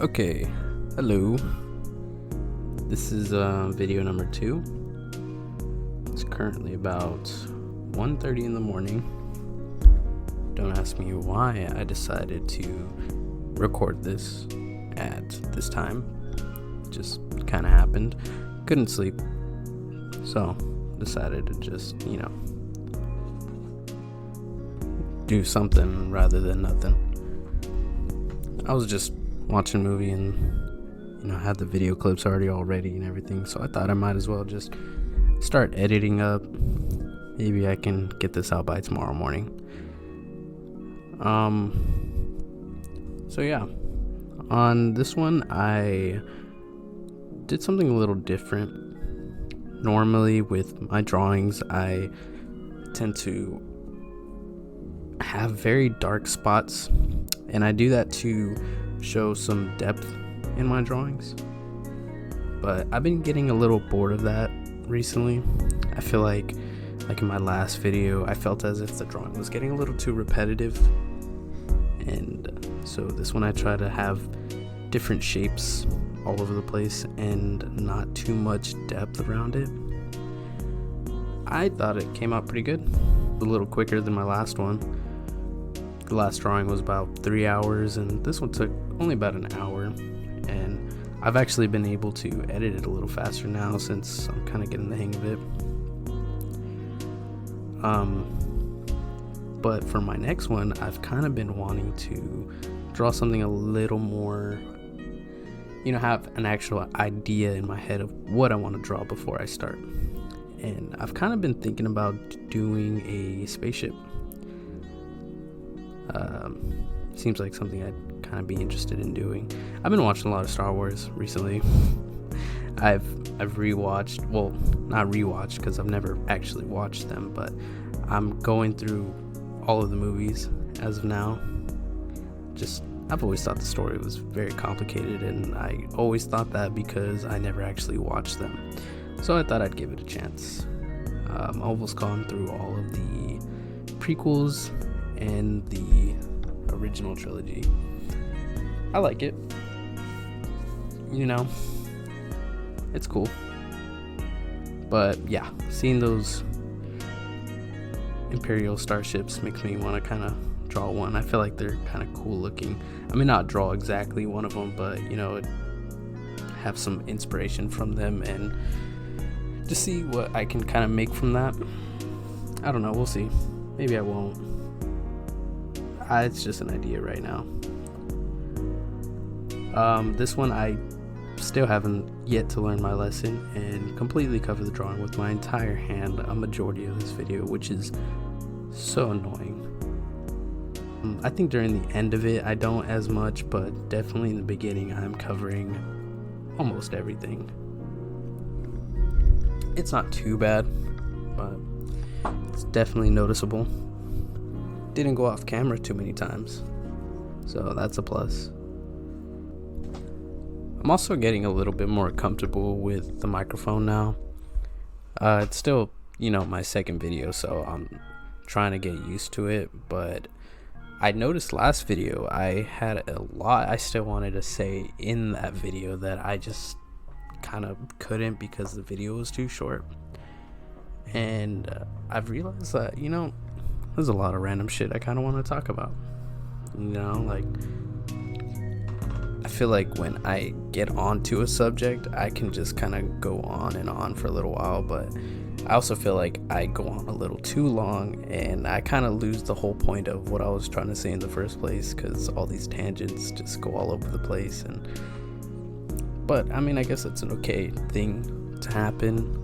Okay, hello. This is video number 2. It's currently about 1:30 in the morning. Don't ask me why I decided to record this at this time. It just kind of happened. Couldn't sleep, so decided to just, do something rather than nothing. I was just watching a movie and had the video clips already all ready and everything, so I thought I might as well just start editing up. Maybe I can get this out by tomorrow morning. So yeah, on this one I did something a little different. Normally with my drawings I tend to have very dark spots, and I do that to show some depth in my drawings, but I've been getting a little bored of that recently. I feel like in my last video I felt as if the drawing was getting a little too repetitive, and so this one I try to have different shapes all over the place and not too much depth around it. I thought it came out pretty good, a little quicker than my last one. The last drawing was about 3 hours and this one took only about an hour, and I've actually been able to edit it a little faster now since I'm kind of getting the hang of it. But for my next one I've kind of been wanting to draw something a little more, have an actual idea in my head of what I want to draw before I start. And I've kind of been thinking about doing a spaceship. Seems like something I'd kind of be interested in doing. I've been watching a lot of Star Wars recently. I've rewatched, well, not rewatched because I've never actually watched them, but I'm going through all of the movies as of now. I've always thought the story was very complicated, and I always thought that because I never actually watched them. So I thought I'd give it a chance. I've almost gone through all of the prequels and the original trilogy. I like it. It's cool. But yeah, seeing those Imperial starships makes me want to kind of draw one. I feel like they're kind of cool looking. I mean, not draw exactly one of them, but have some inspiration from them and to see what I can kind of make from that. I don't know, we'll see. Maybe I won't. It's just an idea right now. This one I still haven't yet to learn my lesson and completely cover the drawing with my entire hand a majority of this video, which is so annoying. I think during the end of it I don't as much, but definitely in the beginning I'm covering almost everything. It's not too bad, but it's definitely noticeable. Didn't go off camera too many times, so that's a plus. I'm also getting a little bit more comfortable with the microphone now. It's still, my second video, so I'm trying to get used to it, but I noticed last video I had a lot I still wanted to say in that video that I just kind of couldn't because the video was too short. And I've realized that, there's a lot of random shit I kind of want to talk about. I feel like when I get onto a subject, I can just kind of go on and on for a little while, but I also feel like I go on a little too long and I kind of lose the whole point of what I was trying to say in the first place because all these tangents just go all over the place. But I mean, I guess it's an okay thing to happen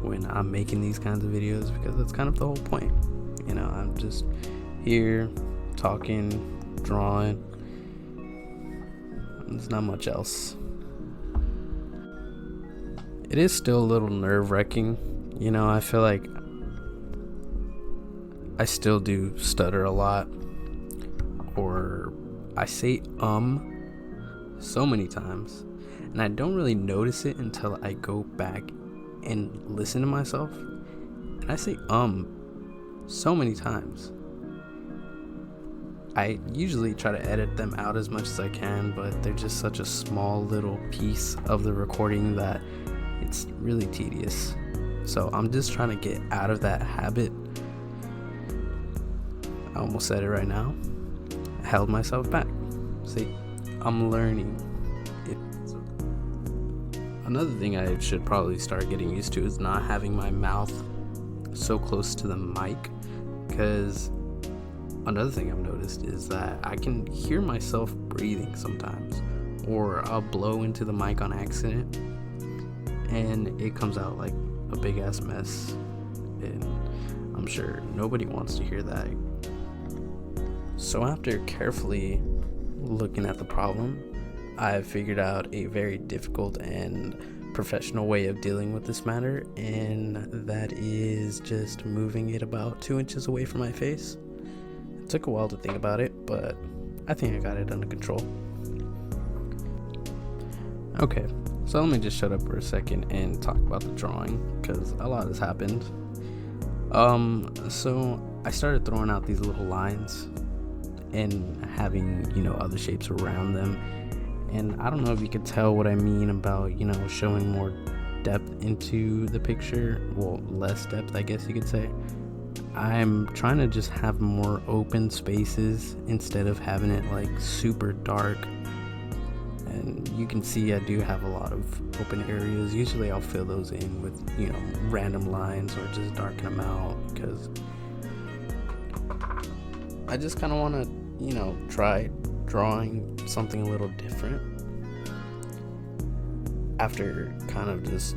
when I'm making these kinds of videos because that's kind of the whole point. I'm just here talking, drawing. There's not much else. It is still a little nerve-wracking. I feel like I still do stutter a lot, or I say so many times, and I don't really notice it until I go back and listen to myself, and I say so many times. I usually try to edit them out as much as I can, but they're just such a small little piece of the recording that it's really tedious. So I'm just trying to get out of that habit. I almost said it right now. I held myself back. See, I'm learning. Another thing I should probably start getting used to is not having my mouth so close to the mic, because another thing I've noticed is that I can hear myself breathing sometimes, or I'll blow into the mic on accident and it comes out like a big ass mess, and I'm sure nobody wants to hear that. So after carefully looking at the problem, I've figured out a very difficult and professional way of dealing with this matter, and that is just moving it about 2 inches away from my face. It took a while to think about it, but I think I got it under control. Okay, so let me just shut up for a second and talk about the drawing, because a lot has happened. So I started throwing out these little lines and having, other shapes around them. And I don't know if you could tell what I mean about, showing more depth into the picture. Well, less depth, I guess you could say. I'm trying to just have more open spaces instead of having it like super dark. And you can see I do have a lot of open areas. Usually I'll fill those in with, random lines or just darken them out, because I just kind of want to, try drawing something a little different after kind of just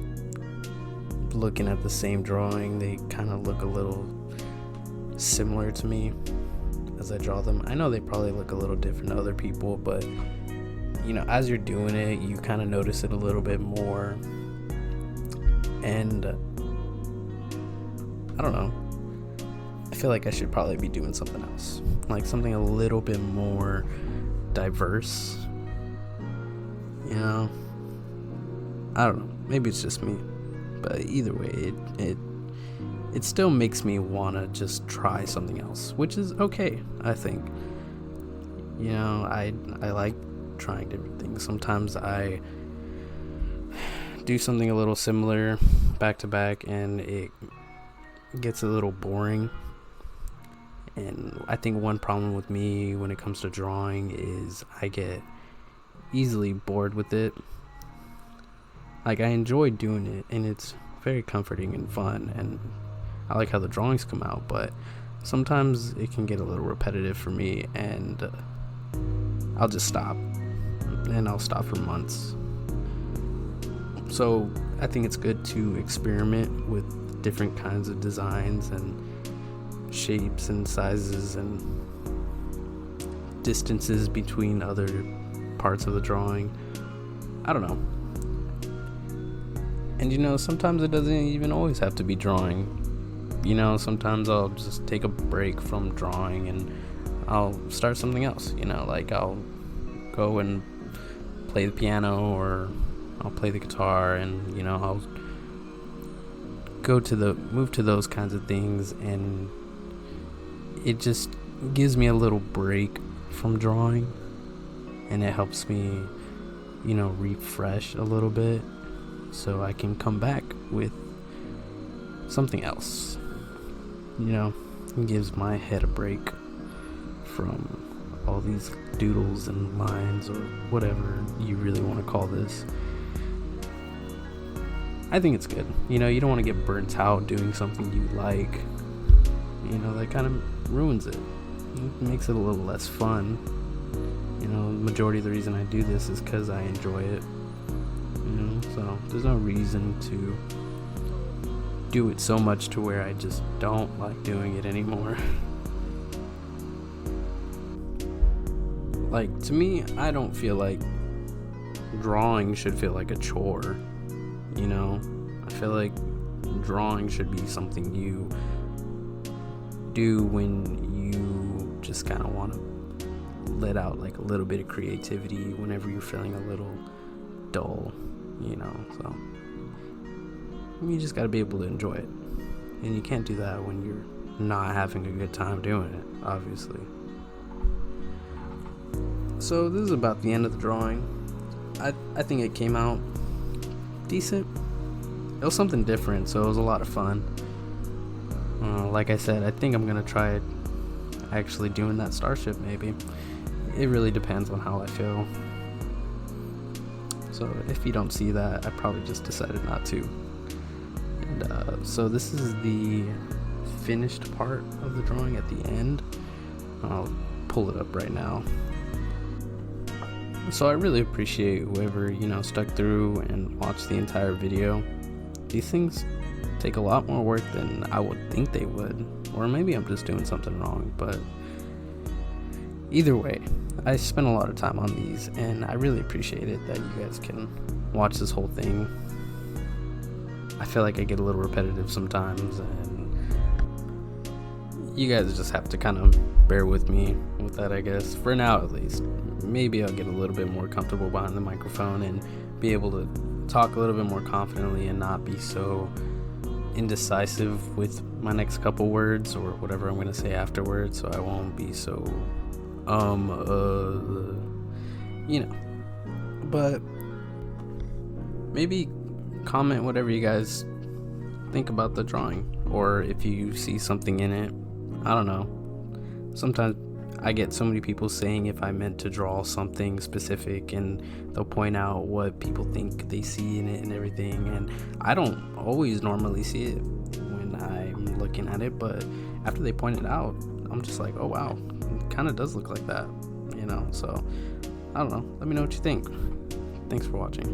looking at the same drawing. They kind of look a little similar to me as I draw them. I know they probably look a little different to other people, but as you're doing it, you kind of notice it a little bit more. And I don't know, I feel like I should probably be doing something else, like something a little bit more diverse. I don't know, maybe it's just me, but either way, it still makes me want to just try something else, which is okay, I think. I like trying different things. Sometimes I do something a little similar back to back and it gets a little boring. And I think one problem with me when it comes to drawing is I get easily bored with it. Like, I enjoy doing it and it's very comforting and fun, and I like how the drawings come out, but sometimes it can get a little repetitive for me, and I'll just stop, and I'll stop for months. So I think it's good to experiment with different kinds of designs and shapes and sizes and distances between other parts of the drawing. I don't know. And sometimes it doesn't even always have to be drawing. Sometimes I'll just take a break from drawing and I'll start something else. Like I'll go and play the piano, or I'll play the guitar, and I'll move to those kinds of things, and it just gives me a little break from drawing, and it helps me refresh a little bit so I can come back with something else. It gives my head a break from all these doodles and lines, or whatever you really want to call this. I think it's good. You don't want to get burnt out doing something you like. That kind of ruins it. It makes it a little less fun. The majority of the reason I do this is because I enjoy it. So there's no reason to do it so much to where I just don't like doing it anymore. Like, to me, I don't feel like drawing should feel like a chore. I feel like drawing should be something you do when you just kind of want to let out like a little bit of creativity whenever you're feeling a little dull, so you just got to be able to enjoy it, and you can't do that when you're not having a good time doing it, obviously. So this is about the end of the drawing. I think it came out decent. It was something different, so it was a lot of fun. Like I said, I think I'm gonna try actually doing that starship maybe. It really depends on how I feel. So if you don't see that, I probably just decided not to. And so this is the finished part of the drawing at the end. I'll pull it up right now. So I really appreciate whoever, stuck through and watched the entire video. These things take a lot more work than I would think they would, or maybe I'm just doing something wrong, but either way, I spent a lot of time on these, and I really appreciate it that you guys can watch this whole thing. I feel like I get a little repetitive sometimes, and you guys just have to kind of bear with me with that, I guess, for now at least. Maybe I'll get a little bit more comfortable behind the microphone and be able to talk a little bit more confidently and not be so indecisive with my next couple words or whatever I'm going to say afterwards, so I won't be so but maybe comment whatever you guys think about the drawing, or if you see something in it. I don't know, sometimes I get so many people saying if I meant to draw something specific, and they'll point out what people think they see in it and everything, and I don't always normally see it when I'm looking at it, but after they point it out, I'm just like, oh wow, it kind of does look like that, so I don't know, let me know what you think. Thanks for watching.